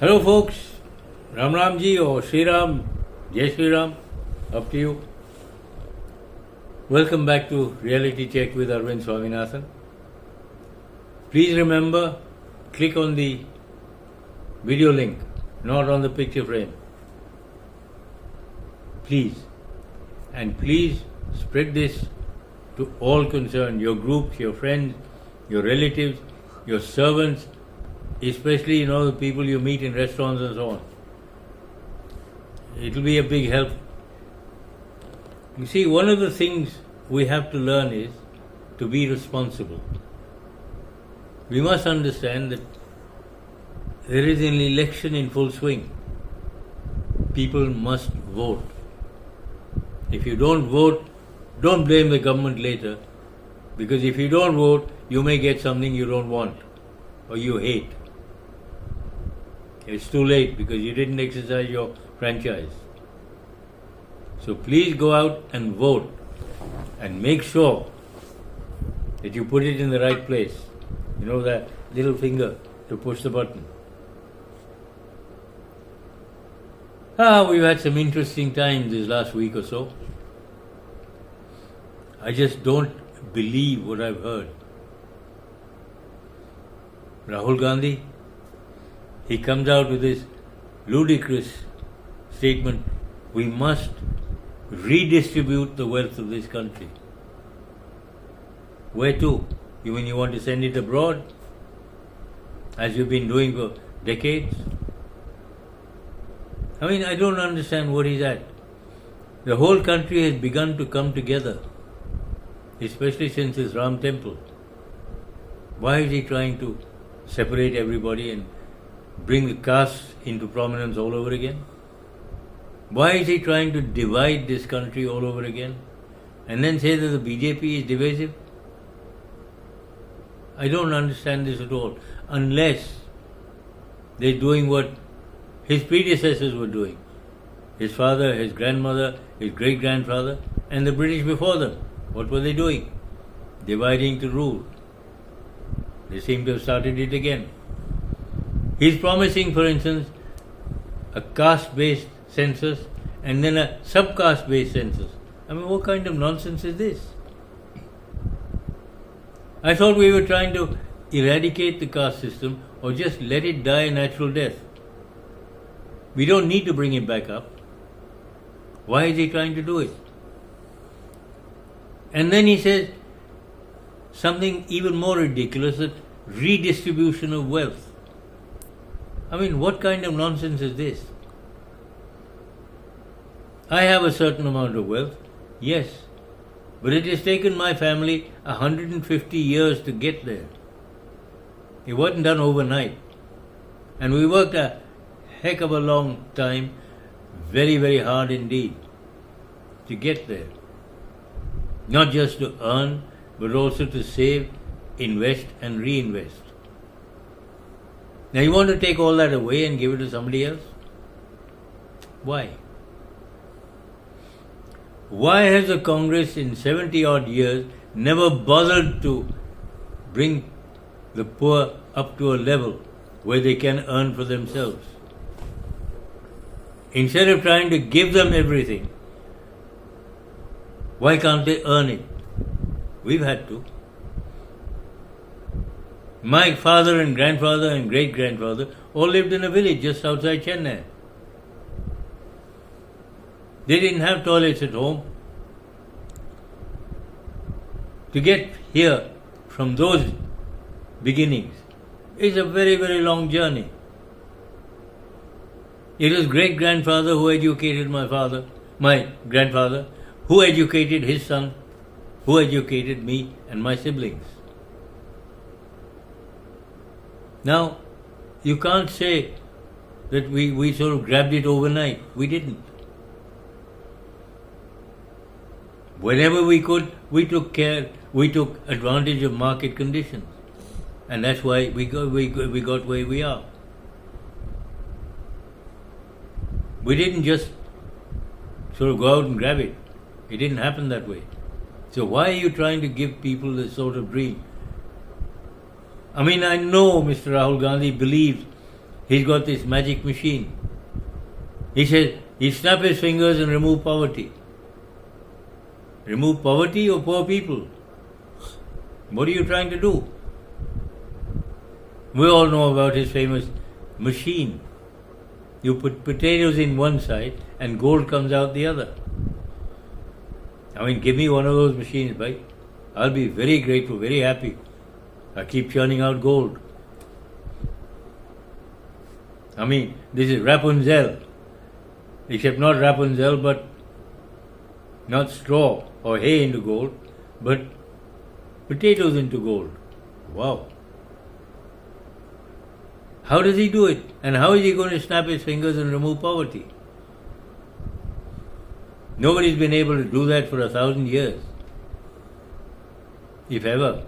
Hello folks, Ram Ram Ji or Sri Ram, Jai Sri Ram, up to you. Welcome back to Reality Check with Arvind Swaminathan. Please remember, click on the video link, not on the picture frame. Please. And please spread this to all concerned, your groups, your friends, your relatives, your servants, especially the people you meet in restaurants and so on. It will be a big help. You see, one of the things we have to learn is to be responsible. We must understand that there is an election in full swing. People must vote. If you don't vote, don't blame the government later, because if you don't vote, you may get something you don't want or you hate. It's too late because you didn't exercise your franchise. So please go out and vote and make sure that you put it in the right place. That little finger to push the button. We've had some interesting times this last week or so. I just don't believe what I've heard. Rahul Gandhi, he comes out with this ludicrous statement, we must redistribute the wealth of this country. Where to? You mean you want to send it abroad? As you've been doing for decades? I don't understand what he's at. The whole country has begun to come together, especially since his Ram temple. Why is he trying to separate everybody and bring the castes into prominence all over again? Why is he trying to divide this country all over again and then say that the BJP is divisive? I don't understand this at all, unless they're doing what his predecessors were doing. His father, his grandmother, his great-grandfather, and the British before them. What were they doing? Dividing to rule. They seem to have started it again. He's promising, for instance, a caste-based census and then a sub-caste-based census. What kind of nonsense is this? I thought we were trying to eradicate the caste system or just let it die a natural death. We don't need to bring it back up. Why is he trying to do it? And then he says something even more ridiculous, that redistribution of wealth. What kind of nonsense is this? I have a certain amount of wealth, yes, but it has taken my family 150 years to get there. It wasn't done overnight. And we worked a heck of a long time, very, very hard indeed, to get there. Not just to earn, but also to save, invest and reinvest. Now you want to take all that away and give it to somebody else? Why? Why has the Congress in 70 odd years never bothered to bring the poor up to a level where they can earn for themselves? Instead of trying to give them everything, why can't they earn it? We've had to. My father and grandfather and great-grandfather all lived in a village just outside Chennai. They didn't have toilets at home. To get here from those beginnings is a very, very long journey. It was great-grandfather who educated my grandfather, who educated his son, who educated me and my siblings. Now, you can't say that we sort of grabbed it overnight. We didn't. Whenever we could, we took advantage of market conditions. And that's why we got where we are. We didn't just sort of go out and grab it. It didn't happen that way. So why are you trying to give people this sort of dream? I know Mr. Rahul Gandhi believes he's got this magic machine. He says he'll snap his fingers and remove poverty. Remove poverty or poor people? What are you trying to do? We all know about his famous machine. You put potatoes in one side and gold comes out the other. I mean, give me one of those machines, right? I'll be very grateful, very happy. I keep churning out gold. I mean, this is Rapunzel. Except not Rapunzel, but not straw or hay into gold, but potatoes into gold. Wow. How does he do it? And how is he going to snap his fingers and remove poverty? Nobody's been able to do that for 1,000 years. If ever.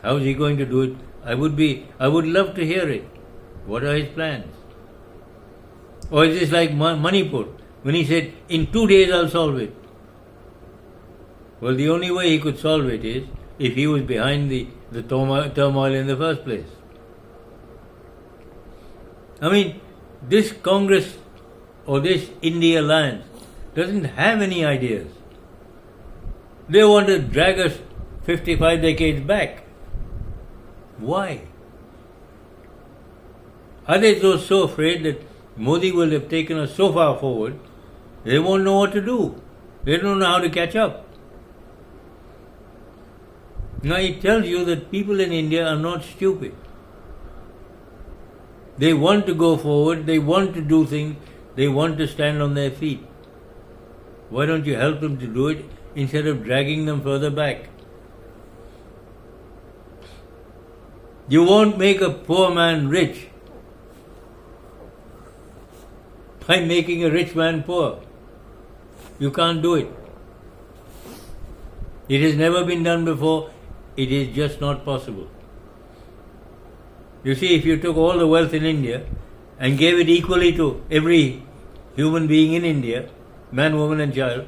How is he going to do it? I would love to hear it. What are his plans? Or is this like Manipur, when he said, in 2 days I'll solve it? Well, the only way he could solve it is if he was behind the turmoil in the first place. I mean, this Congress or this India alliance doesn't have any ideas. They want to drag us 55 decades back. Why? Are they so afraid that Modi will have taken us so far forward, they won't know what to do. They don't know how to catch up. Now it tells you that people in India are not stupid. They want to go forward, they want to do things, they want to stand on their feet. Why don't you help them to do it instead of dragging them further back? You won't make a poor man rich by making a rich man poor. You can't do it. It has never been done before. It is just not possible. You see, if you took all the wealth in India and gave it equally to every human being in India, man, woman and child,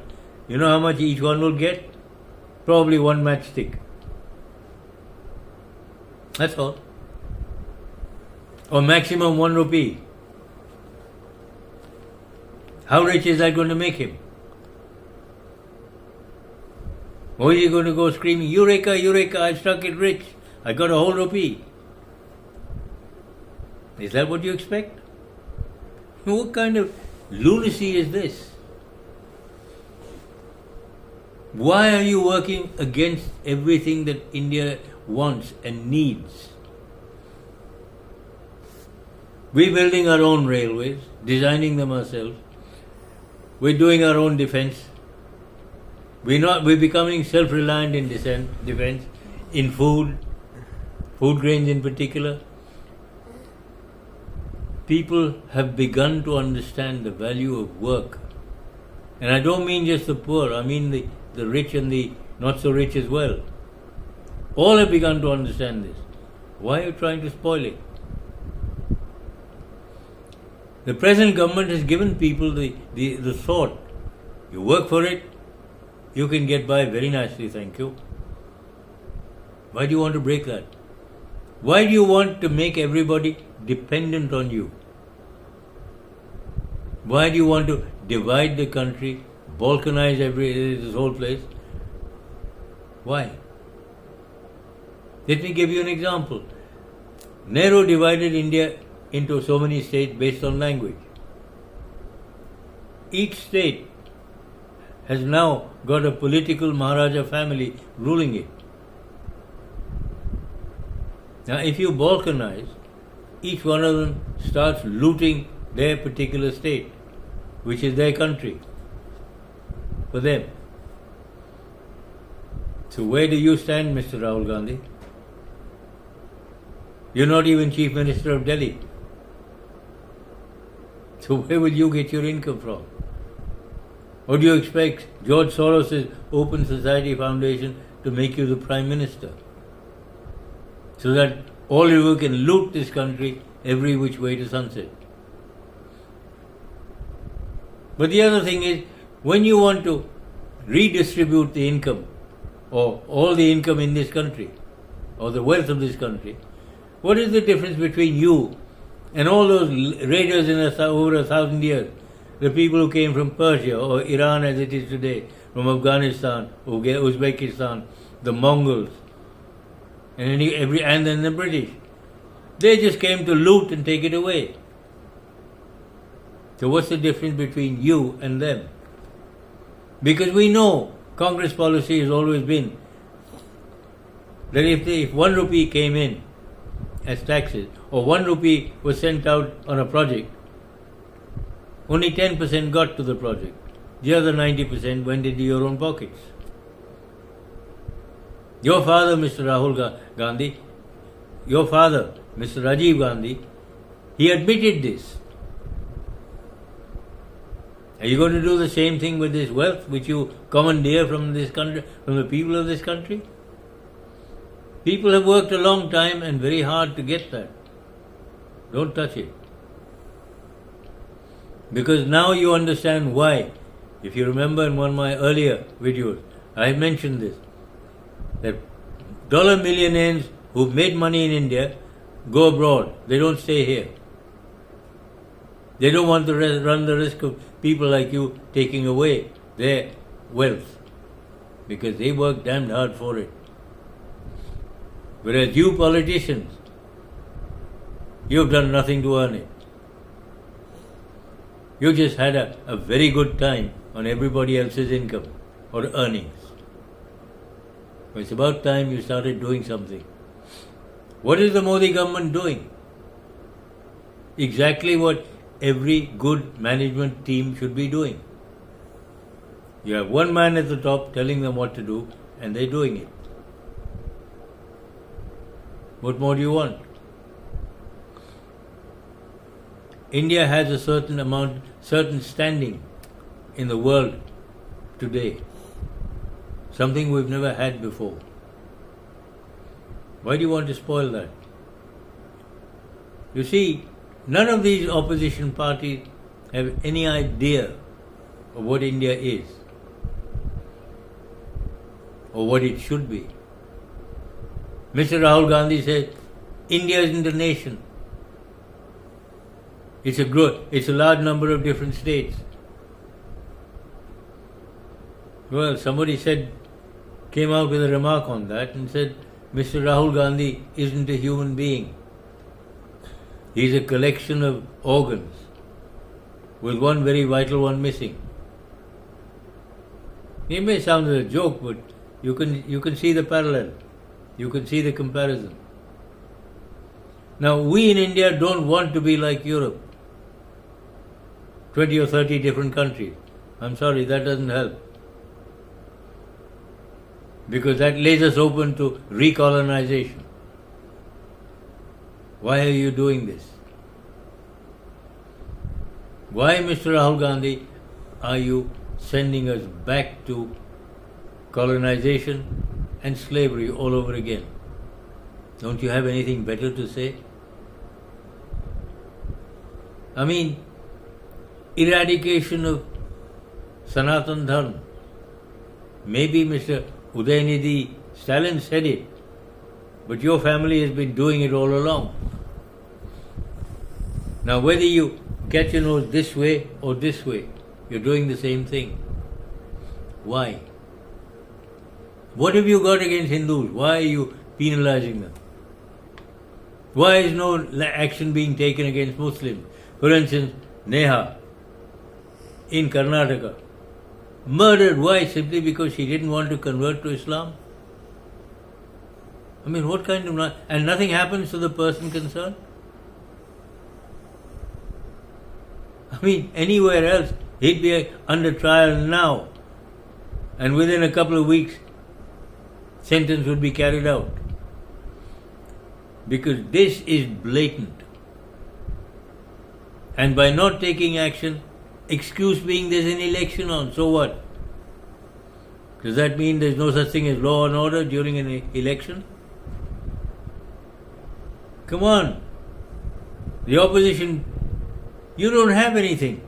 you know how much each one will get? Probably one matchstick. That's all. Or maximum 1 rupee. How rich is that going to make him? Or is he going to go screaming, Eureka, Eureka, I struck it rich. I got a whole rupee. Is that what you expect? What kind of lunacy is this? Why are you working against everything that India wants and needs? We're building our own railways, designing them ourselves. We're doing our own defense. We're becoming self-reliant in defense, in food grains in particular. People have begun to understand the value of work. And I don't mean just the poor, I mean the rich and the not so rich as well. All have begun to understand this. Why are you trying to spoil it? The present government has given people the thought, you work for it, you can get by very nicely, thank you. Why do you want to break that? Why do you want to make everybody dependent on you? Why do you want to divide the country, balkanize this whole place? Why? Let me give you an example. Nehru divided India into so many states based on language. Each state has now got a political Maharaja family ruling it. Now, if you balkanize, each one of them starts looting their particular state, which is their country, for them. So where do you stand, Mr. Rahul Gandhi? You're not even Chief Minister of Delhi. So where will you get your income from? Or do you expect George Soros' Open Society Foundation to make you the Prime Minister? So that all of you can loot this country every which way to sunset. But the other thing is, when you want to redistribute the income, or all the income in this country, or the wealth of this country, What is the difference between you and all those raiders in over 1,000 years? The people who came from Persia or Iran as it is today, from Afghanistan, Uzbekistan, the Mongols, and then the British. They just came to loot and take it away. So what's the difference between you and them? Because we know Congress policy has always been that if 1 rupee came in as taxes, or 1 rupee was sent out on a project, only 10% got to the project. The other 90% went into your own pockets. Your father, Mr. Rahul Gandhi, your father, Mr. Rajiv Gandhi, he admitted this. Are you going to do the same thing with this wealth which you commandeer from this country, from the people of this country? People have worked a long time and very hard to get that. Don't touch it. Because now you understand why. If you remember in one of my earlier videos, I mentioned this, that dollar millionaires who've made money in India go abroad. They don't stay here. They don't want to run the risk of people like you taking away their wealth, because they work damned hard for it. Whereas you politicians, you've done nothing to earn it. You just had a very good time on everybody else's income or earnings. It's about time you started doing something. What is the Modi government doing? Exactly what every good management team should be doing. You have one man at the top telling them what to do, and they're doing it. What more do you want? India has a certain standing in the world today. Something we've never had before. Why do you want to spoil that? You see, none of these opposition parties have any idea of what India is or what it should be. Mr. Rahul Gandhi said, India isn't a nation. It's a large number of different states. Well, somebody came out with a remark on that and said, Mr. Rahul Gandhi isn't a human being. He's a collection of organs with one very vital one missing. It may sound as a joke, but you can see the parallel. You can see the comparison. Now, we in India don't want to be like Europe. 20 or 30 different countries. I'm sorry, that doesn't help. Because that lays us open to recolonization. Why are you doing this? Why, Mr. Rahul Gandhi, are you sending us back to colonization and slavery all over again? Don't you have anything better to say? I mean, eradication of Sanatan Dharma. Maybe Mr. Udayanidhi Stalin said it, but your family has been doing it all along. Now, whether you get your nose this way or this way, you're doing the same thing. Why? What have you got against Hindus? Why are you penalizing them? Why is no action being taken against Muslims? For instance, Neha in Karnataka, murdered. Why? Simply because she didn't want to convert to Islam? I mean, what kind of... And nothing happens to the person concerned? I mean, anywhere else, he'd be under trial now. And within a couple of weeks, sentence would be carried out. Because this is blatant. And by not taking action, excuse being there's an election on, so what? Does that mean there's no such thing as law and order during an election? Come on. The opposition, you don't have anything.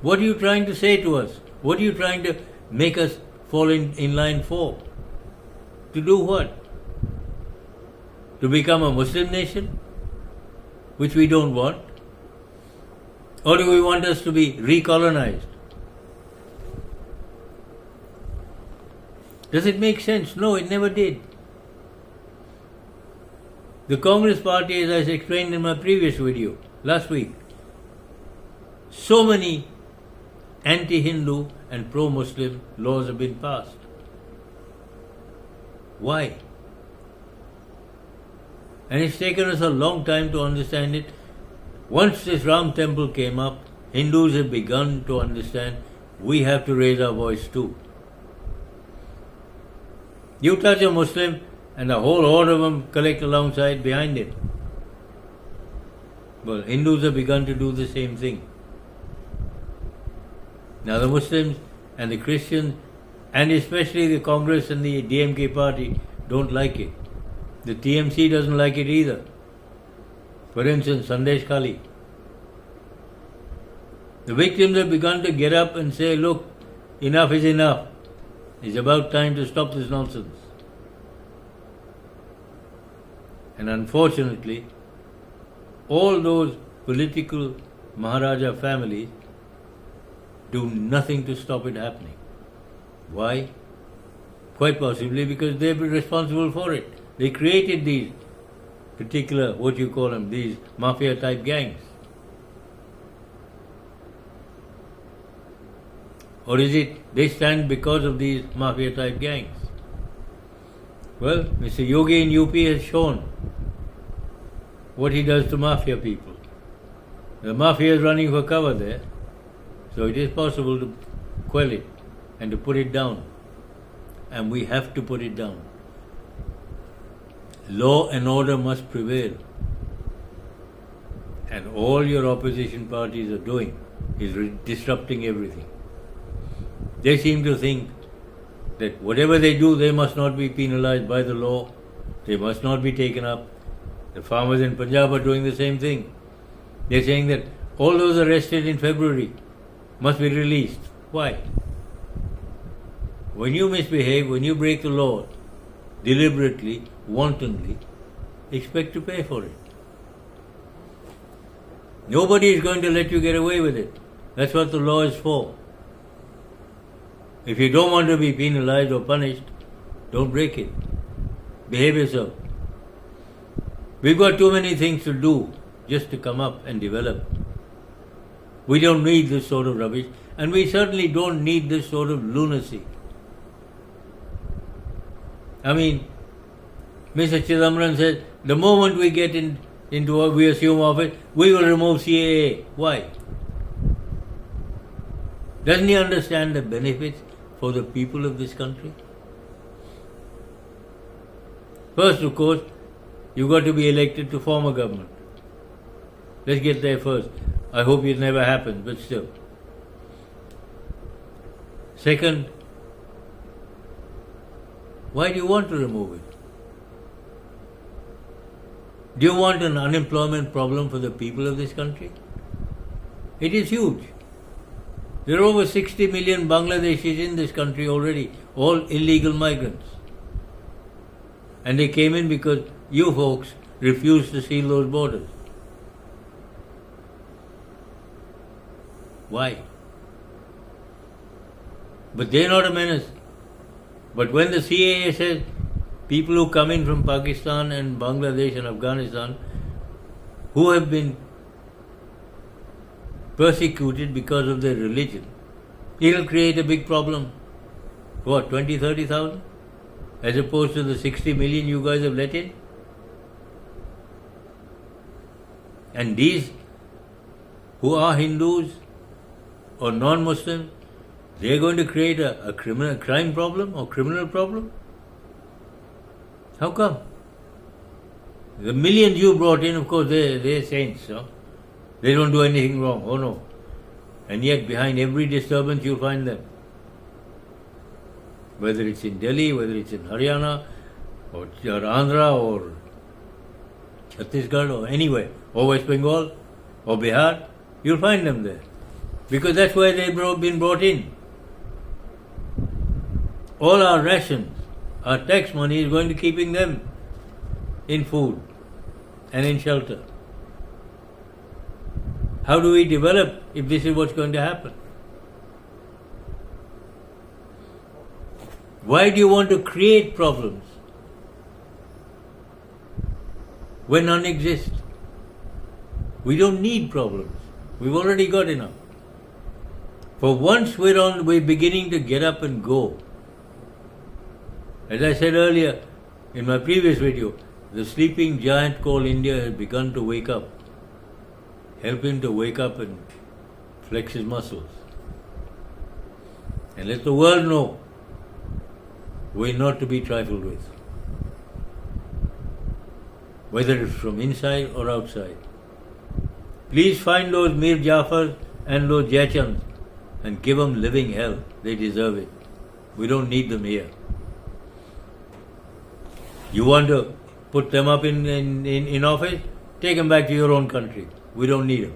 What are you trying to say to us? What are you trying to make us fall in line for? To do what? To become a Muslim nation, which we don't want? Or do we want us to be recolonized? Does it make sense? No, it never did. The Congress Party, as I explained in my previous video last week, so many anti-Hindu and pro-Muslim laws have been passed. Why? And it's taken us a long time to understand it. Once this Ram temple came up, Hindus have begun to understand we have to raise our voice too. You touch a Muslim and a whole horde of them collect alongside behind it. Well, Hindus have begun to do the same thing. Now the Muslims and the Christians, and especially the Congress and the DMK party, don't like it. The TMC doesn't like it either. For instance, Sandesh Kali. The victims have begun to get up and say, look, enough is enough. It's about time to stop this nonsense. And unfortunately, all those political Maharaja families do nothing to stop it happening. Why? Quite possibly because they've been responsible for it. They created these particular, what you call them, these mafia type gangs. Or is it they stand because of these mafia type gangs? Well, Mr. Yogi in UP has shown what he does to mafia people. The mafia is running for cover there, so it is possible to quell it and to put it down. And we have to put it down. Law and order must prevail. And all your opposition parties are doing is disrupting everything. They seem to think that whatever they do, they must not be penalized by the law. They must not be taken up. The farmers in Punjab are doing the same thing. They're saying that all those arrested in February must be released. Why? When you misbehave, when you break the law, deliberately, wantonly, expect to pay for it. Nobody is going to let you get away with it. That's what the law is for. If you don't want to be penalized or punished, don't break it. Behave yourself. We've got too many things to do just to come up and develop. We don't need this sort of rubbish, and we certainly don't need this sort of lunacy. I mean, Mr. Chidambaram says, the moment we get into what we assume office, we will remove CAA. Why? Doesn't he understand the benefits for the people of this country? First, of course, you've got to be elected to form a government. Let's get there first. I hope it never happens, but still. Second, why do you want to remove it? Do you want an unemployment problem for the people of this country? It is huge. There are over 60 million Bangladeshis in this country already, all illegal migrants. And they came in because you folks refused to seal those borders. Why? But they're not a menace. But when the CAA says people who come in from Pakistan and Bangladesh and Afghanistan who have been persecuted because of their religion, it'll create a big problem. What, 20, 30,000? As opposed to the 60 million you guys have let in? And these who are Hindus or non-Muslims, they're going to create a crime problem or criminal problem? How come? The millions you brought in, of course, they're saints. No? They don't do anything wrong. Oh no. And yet behind every disturbance you'll find them. Whether it's in Delhi, whether it's in Haryana, or Andhra, or Chhattisgarh, or anywhere, or West Bengal, or Bihar, you'll find them there. Because that's where they've been brought in. All our rations, our tax money is going to keeping them. in food and in shelter. How do we develop if this is what's going to happen? Why do you want to create problems when none exist? We don't need problems. We've already got enough. For once we're beginning to get up and go. As I said earlier in my previous video, the sleeping giant called India has begun to wake up. Help him to wake up and flex his muscles. And let the world know we're not to be trifled with. Whether it's from inside or outside. Please find those Mir Jafars and those Jaichans and give them living hell. They deserve it. We don't need them here. You want to put them up in office? Take them back to your own country. We don't need them.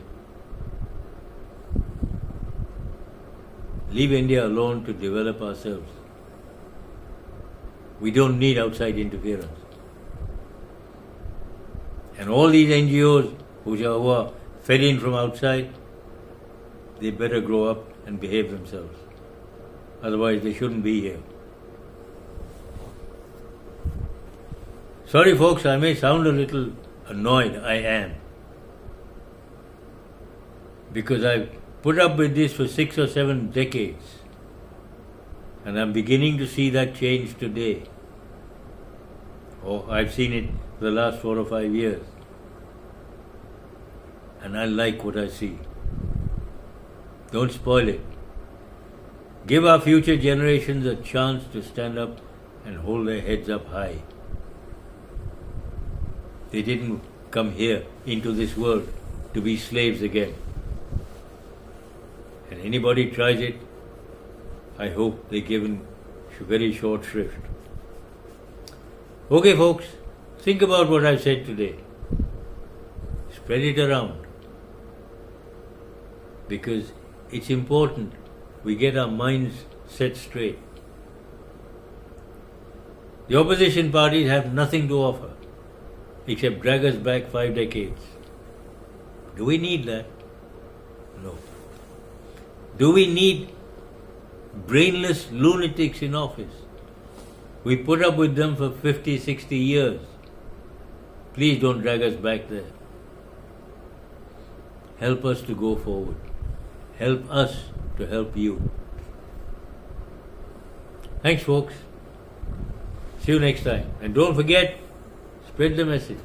Leave India alone to develop ourselves. We don't need outside interference. And all these NGOs who are fed in from outside, they better grow up and behave themselves. Otherwise, they shouldn't be here. Sorry, folks, I may sound a little annoyed. I am. Because I've put up with this for 6 or 7 decades. And I'm beginning to see that change today. I've seen it for the last 4 or 5 years. And I like what I see. Don't spoil it. Give our future generations a chance to stand up and hold their heads up high. They didn't come here into this world to be slaves again. And anybody tries it, I hope they're given very short shrift. Okay, folks, think about what I've said today. Spread it around. Because it's important we get our minds set straight. The opposition parties have nothing to offer except drag us back 5 decades. Do we need that? No. Do we need brainless lunatics in office? We put up with them for 50, 60 years. Please don't drag us back there. Help us to go forward. Help us to help you. Thanks, folks. See you next time. And don't forget, spread the message.